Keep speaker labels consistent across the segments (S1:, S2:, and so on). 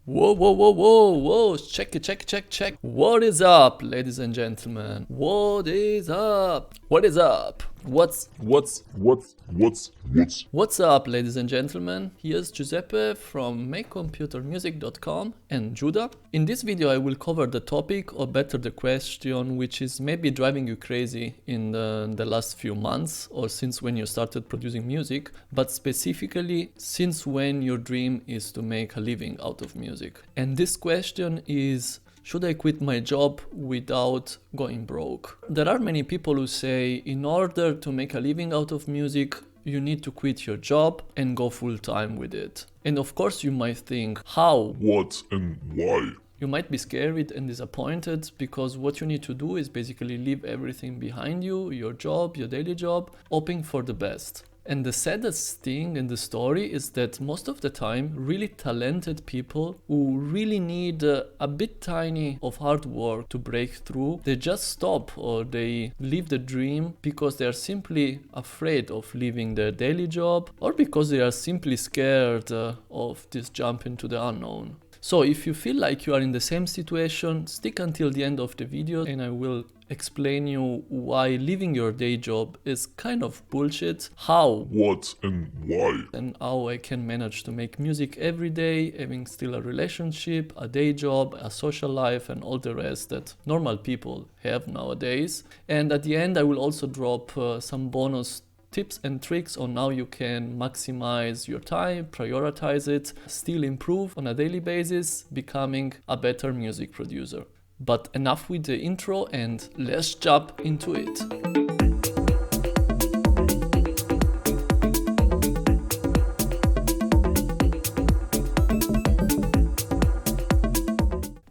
S1: Whoa, whoa, whoa, whoa, whoa, check it, check, check, check. What is up, ladies and gentlemen? What is up? What is up? What's up, ladies and gentlemen? Here's Giuseppe from makecomputermusic.com and GIUDA. In this video I will cover the topic, or better the question, which is maybe driving you crazy in the last few months or since when you started producing music, but specifically since when your dream is to make a living out of music. And this question is: should I quit my job without going broke? There are many people who say in order to make a living out of music, you need to quit your job and go full time with it. And of course you might think, how?
S2: What and why?
S1: You might be scared and disappointed because what you need to do is basically leave everything behind you, your job, your daily job, hoping for the best. And the saddest thing in the story is that most of the time, really talented people who really need a bit tiny of hard work to break through, they just stop or they leave the dream because they are simply afraid of leaving their daily job, or because they are simply scared of this jump into the unknown. So if you feel like you are in the same situation, stick until the end of the video and I will explain you why leaving your day job is kind of bullshit, how,
S2: what and why,
S1: and how I can manage to make music every day, having still a relationship, a day job, a social life, and all the rest that normal people have nowadays. And at the end I will also drop some bonus tips and tricks on how you can maximize your time, prioritize it, still improve on a daily basis, becoming a better music producer. But enough with the intro and let's jump into it.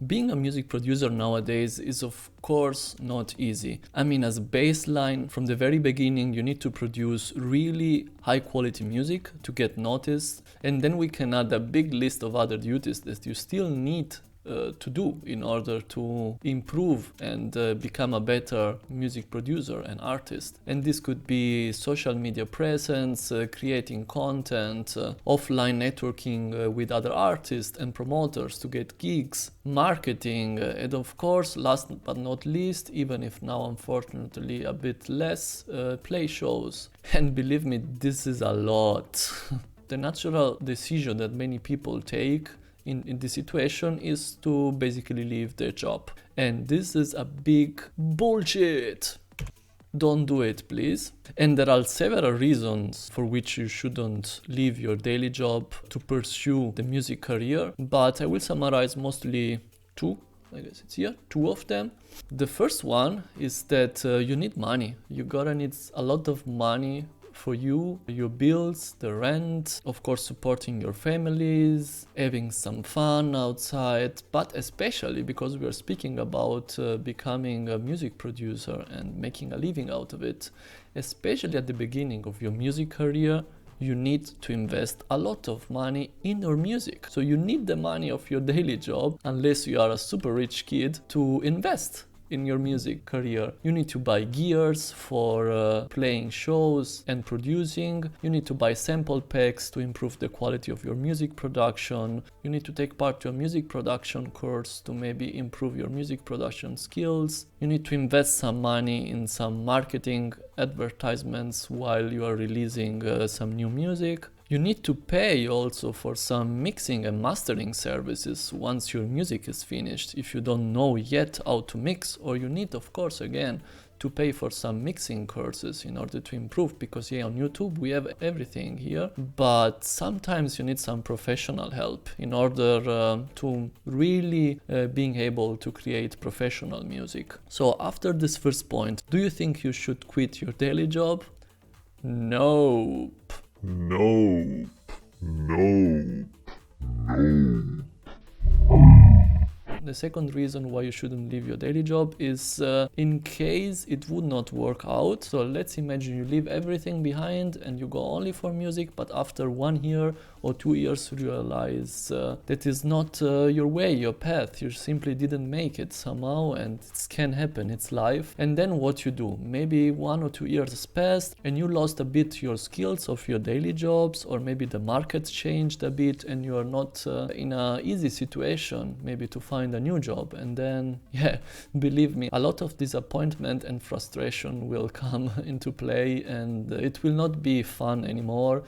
S1: Being a music producer nowadays is of course not easy. I mean, as a baseline, from the very beginning you need to produce really high quality music to get noticed, and then we can add a big list of other duties that you still need to do in order to improve and become a better music producer and artist. And this could be social media presence, creating content, offline networking with other artists and promoters to get gigs, marketing, and of course, last but not least, even if now unfortunately a bit less, play shows. And believe me, this is a lot. The natural decision that many people take in this situation is to basically leave their job. And this is a big bullshit. Don't do it, please. And there are several reasons for which you shouldn't leave your daily job to pursue the music career, but I will summarize mostly two. I guess it's here, two of them. The first one is that you need money. You gotta need a lot of money for you, your bills, the rent, of course supporting your families, having some fun outside, but especially because we are speaking about becoming a music producer and making a living out of it, especially at the beginning of your music career, you need to invest a lot of money in your music. So you need the money of your daily job, unless you are a super rich kid, to invest in your music career. You need to buy gears for playing shows and producing. You need to buy sample packs to improve the quality of your music production. You need to take part to a music production course to maybe improve your music production skills. You need to invest some money in some marketing advertisements while you are releasing some new music. You need to pay also for some mixing and mastering services once your music is finished, if you don't know yet how to mix, or you need, of course, again, to pay for some mixing courses in order to improve, because on YouTube we have everything here, but sometimes you need some professional help in order to really being able to create professional music. So after this first point, do you think you should quit your daily job? Nope. The second reason why you shouldn't leave your daily job is in case it would not work out. So let's imagine you leave everything behind and you go only for music, but after 1 year or 2 years you realize that is not your way, your path. You simply didn't make it somehow, and it can happen, it's life. And then what you do? Maybe 1 or 2 years passed and you lost a bit your skills of your daily jobs, or maybe the markets changed a bit and you are not in a easy situation maybe to find a new job. And then, yeah, believe me, a lot of disappointment and frustration will come into play, and it will not be fun anymore.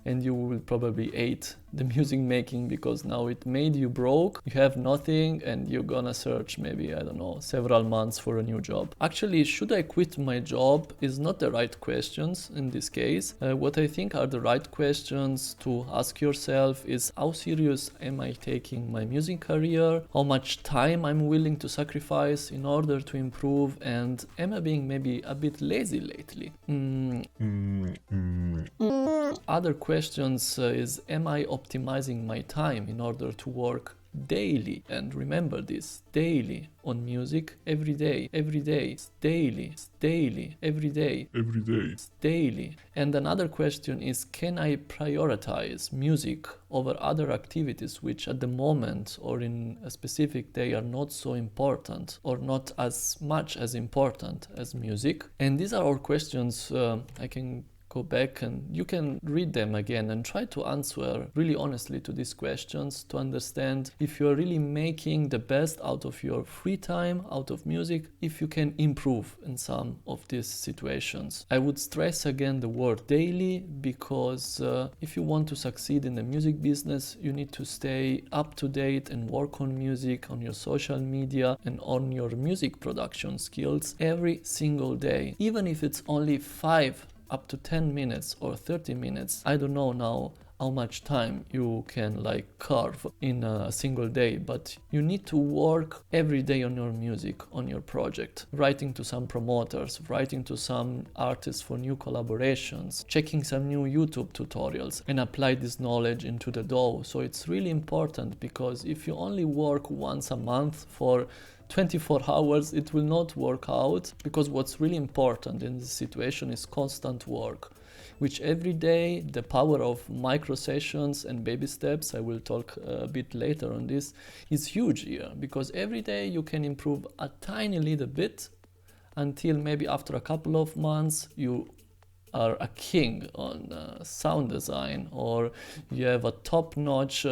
S1: And you will probably hate the music making because now it made you broke, you have nothing, and you're gonna search maybe, I don't know, several months for a new job. Actually, should I quit my job is not the right questions in this case. What I think are the right questions to ask yourself is, how serious am I taking my music career? How much time I'm willing to sacrifice in order to improve? And am I being maybe a bit lazy lately? Other questions is, am I optimizing my time in order to work daily? And remember this, daily on music, every day, daily, every day, daily. And another question is, can I prioritize music over other activities which at the moment or in a specific day are not so important or not as much as important as music? And these are all questions I can go back and you can read them again and try to answer really honestly to these questions to understand if you're really making the best out of your free time, out of music, if you can improve in some of these situations. I would stress again the word daily because if you want to succeed in the music business, you need to stay up to date and work on music, on your social media and on your music production skills every single day. Even if it's only 5 up to 10 minutes or 30 minutes. I don't know now how much time you can carve in a single day, but you need to work every day on your music, on your project, writing to some promoters, writing to some artists for new collaborations, checking some new YouTube tutorials and apply this knowledge into the dough. So it's really important, because if you only work once a month for 24 hours, it will not work out, because what's really important in this situation is constant work, which every day, the power of micro sessions and baby steps, I will talk a bit later on this, is huge here, because every day you can improve a tiny little bit until maybe after a couple of months you are a king on sound design, or you have a top-notch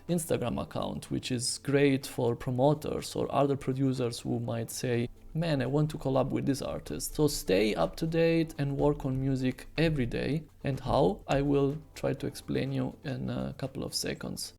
S1: Instagram account, which is great for promoters or other producers who might say, man, I want to collab with this artist. So stay up to date and work on music every day. And how? I will try to explain you in a couple of seconds.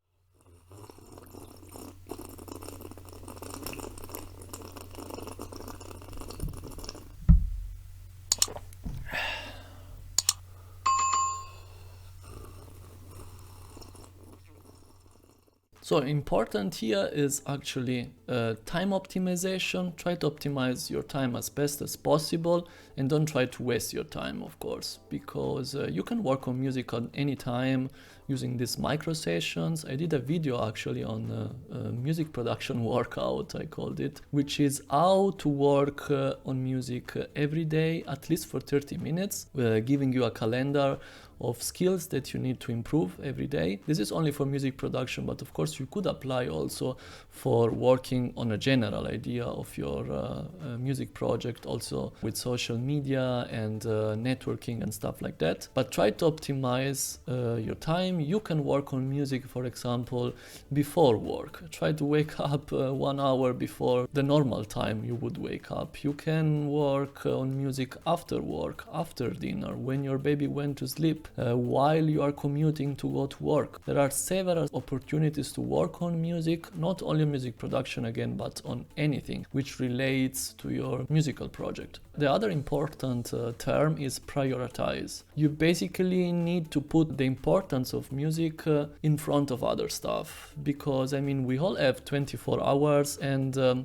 S1: So important here is actually time optimization. Try to optimize your time as best as possible and don't try to waste your time, of course, because you can work on music on any time using these micro sessions. I did a video actually on music production workout, I called it, which is how to work on music every day, at least for 30 minutes, giving you a calendar of skills that you need to improve every day. This is only for music production, but of course you could apply also for working on a general idea of your music project, also with social media and networking and stuff like that. But try to optimize your time. You can work on music, for example, before work. Try to wake up 1 hour before the normal time you would wake up. You can work on music after work, after dinner, when your baby went to sleep, while you are commuting to go to work. There are several opportunities to work on music, not only music production again, but on anything which relates to your musical project. The other important term is prioritize. You basically need to put the importance of music in front of other stuff, because I mean we all have 24 hours and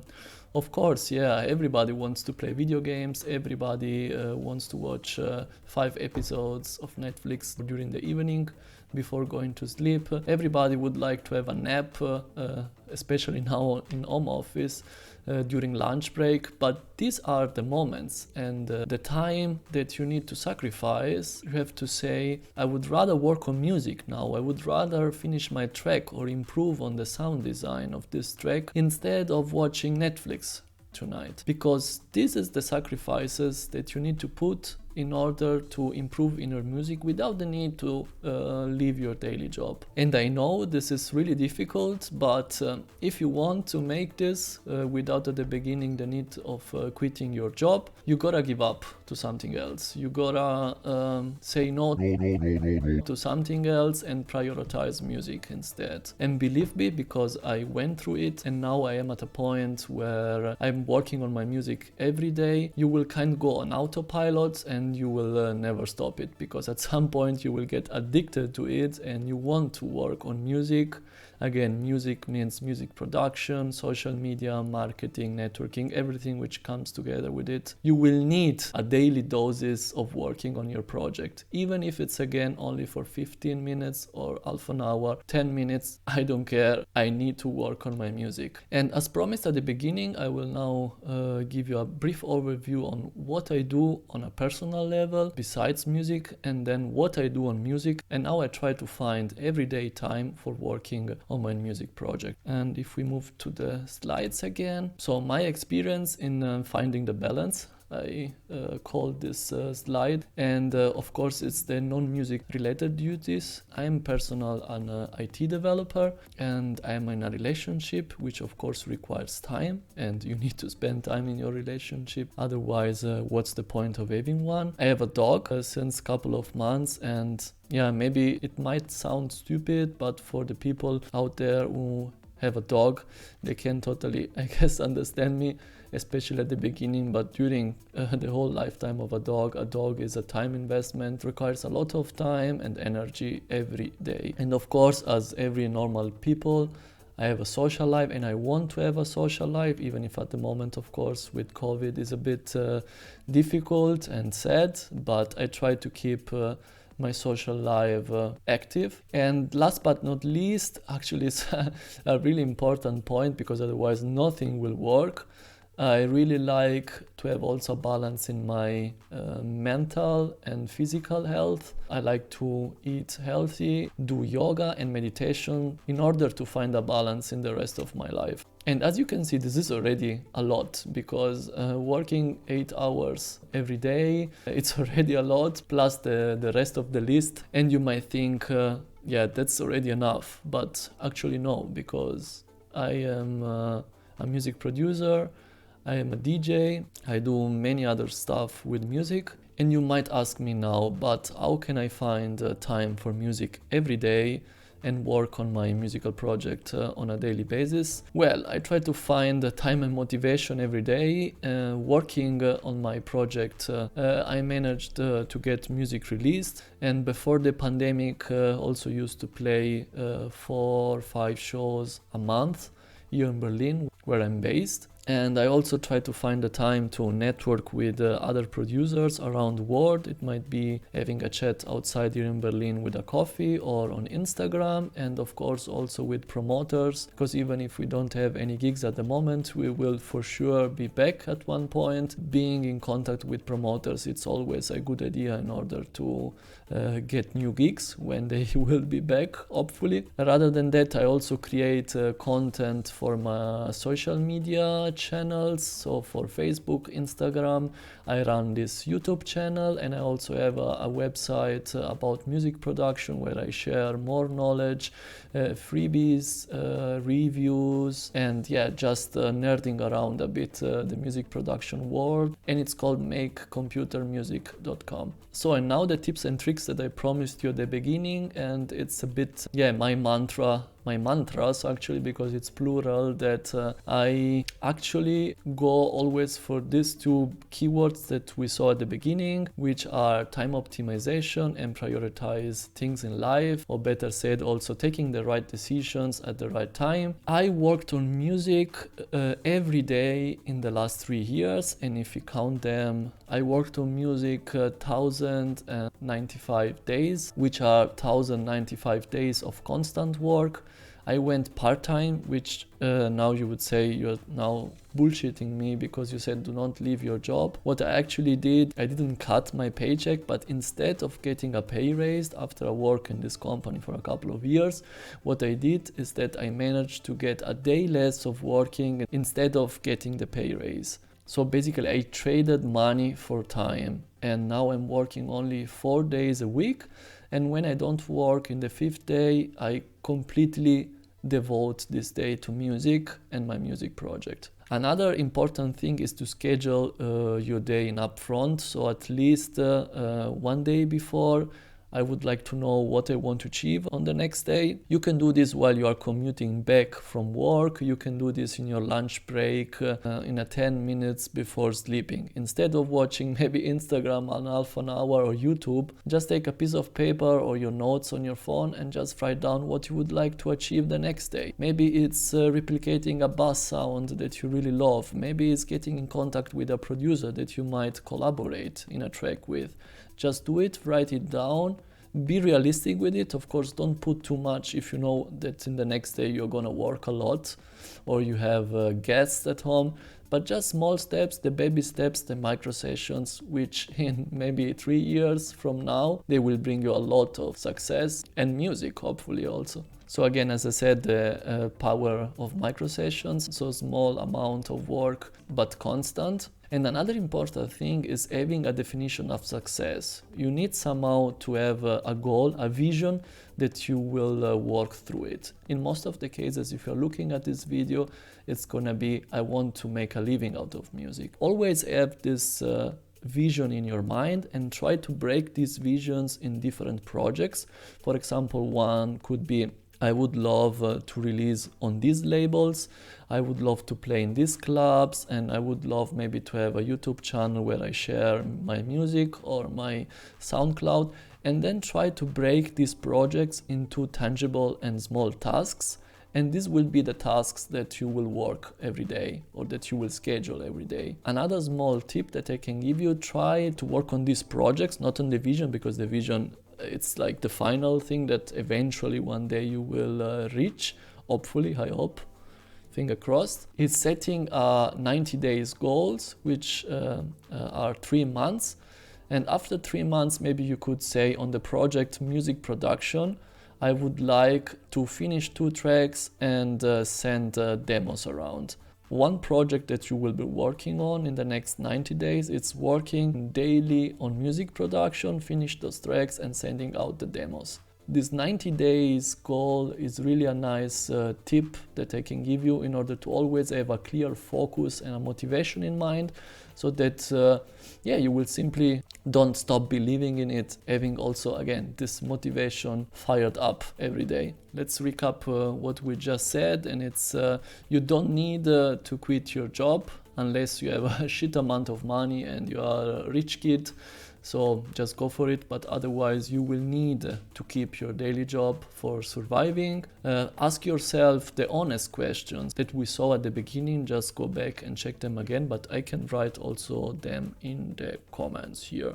S1: of course, yeah, everybody wants to play video games, everybody wants to watch 5 episodes of Netflix during the evening. before going to sleep. Everybody would like to have a nap, especially now in home office. During lunch break, but these are the moments and the time that you need to sacrifice. You have to say, I would rather work on music now, I would rather finish my track or improve on the sound design of this track instead of watching Netflix tonight, because this is the sacrifices that you need to put in order to improve in your music without the need to leave your daily job. And I know this is really difficult, but if you want to make this without at the beginning the need of quitting your job, you gotta give up to something else. You gotta say no to something else and prioritize music instead. And believe me, because I went through it and now I am at a point where I'm working on my music every day, you will kind of go on autopilot and you will never stop it, because at some point you will get addicted to it and you want to work on music. Again, music means music production, social media, marketing, networking, everything which comes together with it. You will need a daily doses of working on your project, even if it's again only for 15 minutes or half an hour, 10 minutes, I don't care. I need to work on my music. And as promised at the beginning, I will now give you a brief overview on what I do on a personal level besides music, and then what I do on music, and how I try to find everyday time for working on my music project. And if we move to the slides again, so my experience in finding the balance, I call this slide, and of course it's the non-music related duties. I am personal an IT developer, and I am in a relationship which of course requires time, and you need to spend time in your relationship, otherwise what's the point of having one? I have a dog since a couple of months, and yeah, maybe it might sound stupid, but for the people out there who have a dog, they can totally, I guess, understand me, especially at the beginning. But during the whole lifetime of a dog is a time investment, requires a lot of time and energy every day. And of course, as every normal people, I have a social life and I want to have a social life, even if at the moment, of course, with COVID is a bit difficult and sad, but I try to keep my social life active. And last but not least, actually it's a really important point, because otherwise nothing will work. I really like to have also balance in my mental and physical health. I like to eat healthy, do yoga and meditation in order to find a balance in the rest of my life. And as you can see, this is already a lot, because working 8 hours every day, it's already a lot, plus the rest of the list. And you might think, yeah, that's already enough. But actually no, because I am a music producer, I am a DJ, I do many other stuff with music. And you might ask me now, but how can I find time for music every day and work on my musical project on a daily basis? Well, I try to find time and motivation every day. Working on my project, I managed to get music released, and before the pandemic also used to play 4 or 5 shows a month here in Berlin, where I'm based. And I also try to find the time to network with other producers around the world. It might be having a chat outside here in Berlin with a coffee, or on Instagram, and of course also with promoters, because even if we don't have any gigs at the moment, we will for sure be back at one point. Being in contact with promoters, it's always a good idea in order to get new gigs when they will be back, hopefully. Rather than that, I also create content for my social media channels. So for Facebook, Instagram, I run this YouTube channel, and I also have a website about music production where I share more knowledge, freebies, reviews, and yeah, just nerding around a bit the music production world. And it's called makecomputermusic.com. So, and now the tips and tricks that I promised you at the beginning, and it's a bit, yeah, my mantra my mantras actually, because it's plural, that I actually go always for these two keywords that we saw at the beginning, which are time optimization and prioritize things in life, or better said, also taking the right decisions at the right time. I worked on music every day in the last 3 years, and if you count them, I worked on music 1095 days, which are 1095 days of constant work. I went part-time, which now you would say you're now bullshitting me because you said do not leave your job. What I actually did, I didn't cut my paycheck, but instead of getting a pay raise after I worked in this company for a couple of years, what I did is that I managed to get a day less of working instead of getting the pay raise. So basically I traded money for time, and now I'm working only 4 days a week. And when I don't work in the 5th day, I completely devote this day to music and my music project. Another important thing is to schedule your day in upfront. So at least 1 day before, I would like to know what I want to achieve on the next day. You can do this while you are commuting back from work. You can do this in your lunch break, in a 10 minutes before sleeping. Instead of watching maybe Instagram on half an hour or YouTube, just take a piece of paper or your notes on your phone and just write down what you would like to achieve the next day. Maybe it's replicating a bass sound that you really love. Maybe it's getting in contact with a producer that you might collaborate in a track with. Just do it, write it down, be realistic with it. Of course, don't put too much if you know that in the next day you're gonna work a lot or you have guests at home, but just small steps, the baby steps, the micro sessions, which in maybe 3 years from now, they will bring you a lot of success and music, hopefully also. So again, as I said, the power of micro sessions, so small amount of work, but constant. And another important thing is having a definition of success. You need somehow to have a goal, a vision that you will work through it. In most of the cases, if you're looking at this video, it's gonna be, I want to make a living out of music. Always have this vision in your mind and try to break these visions in different projects. For example, one could be, I would love to release on these labels, I would love to play in these clubs, and I would love maybe to have a YouTube channel where I share my music or my SoundCloud, and then try to break these projects into tangible and small tasks. And these will be the tasks that you will work every day or that you will schedule every day. Another small tip that I can give you, try to work on these projects, not on the vision, because the vision, it's like the final thing that eventually one day you will reach, hopefully, I hope, finger crossed. It's setting 90 days goals, which are 3 months. And after 3 months, maybe you could say on the project music production, I would like to finish 2 tracks and send demos around. One project that you will be working on in the next 90 days, it's working daily on music production, finish those tracks and sending out the demos. This 90 days goal is really a nice tip that I can give you in order to always have a clear focus and a motivation in mind, so that you will simply don't stop believing in it, having also again this motivation fired up every day. Let's recap what we just said, and it's you don't need to quit your job unless you have a shit amount of money and you are a rich kid. So just go for it, but otherwise you will need to keep your daily job for surviving. Ask yourself the honest questions that we saw at the beginning. Just go back and check them again, but I can write also them in the comments here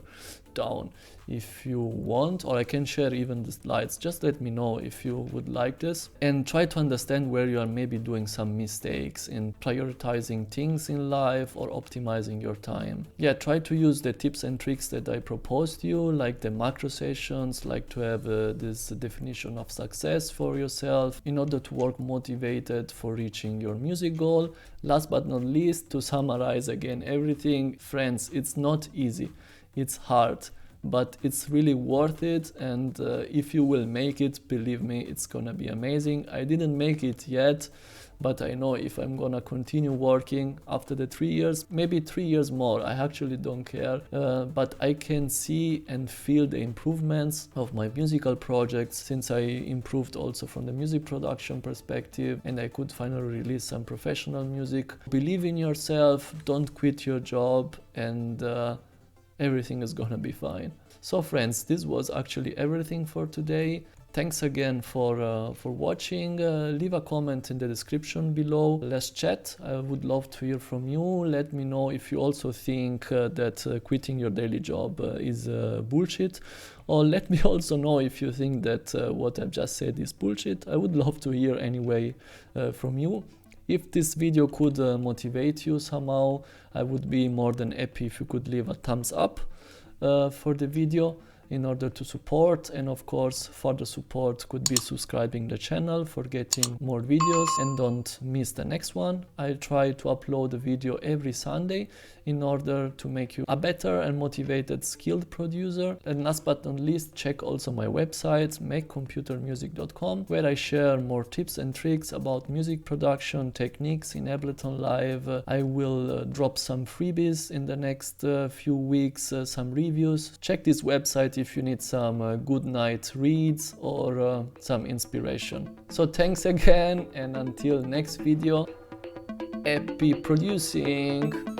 S1: down if you want, or I can share even the slides. Just let me know if you would like this, and try to understand where you are maybe doing some mistakes in prioritizing things in life or optimizing your time. Yeah, try to use the tips and tricks that I proposed to you, like the macro sessions, like to have this definition of success for yourself in order to work motivated for reaching your music goal. Last but not least, to summarize again everything, friends, it's not easy. It's hard, but it's really worth it, and if you will make it, believe me, it's gonna be amazing. I didn't make it yet, but I know if I'm gonna continue working after the 3 years, maybe 3 years more, I actually don't care, but I can see and feel the improvements of my musical projects, since I improved also from the music production perspective, and I could finally release some professional music. Believe in yourself, don't quit your job, and everything is gonna be fine. So friends, this was actually everything for today. Thanks again for watching. Leave a comment in the description below. Let's chat. I would love to hear from you. Let me know if you also think that quitting your daily job is bullshit. Or let me also know if you think that what I've just said is bullshit. I would love to hear anyway from you. If this video could motivate you somehow, I would be more than happy if you could leave a thumbs up for the video in order to support, and of course further support could be subscribing the channel for getting more videos, and don't miss the next one. I try to upload a video every Sunday in order to make you a better and motivated skilled producer. And last but not least, check also my website makecomputermusic.com, where I share more tips and tricks about music production techniques in Ableton Live. I will drop some freebies in the next few weeks, some reviews. Check this website if you need some good night reads or some inspiration. So thanks again, and until next video, happy producing!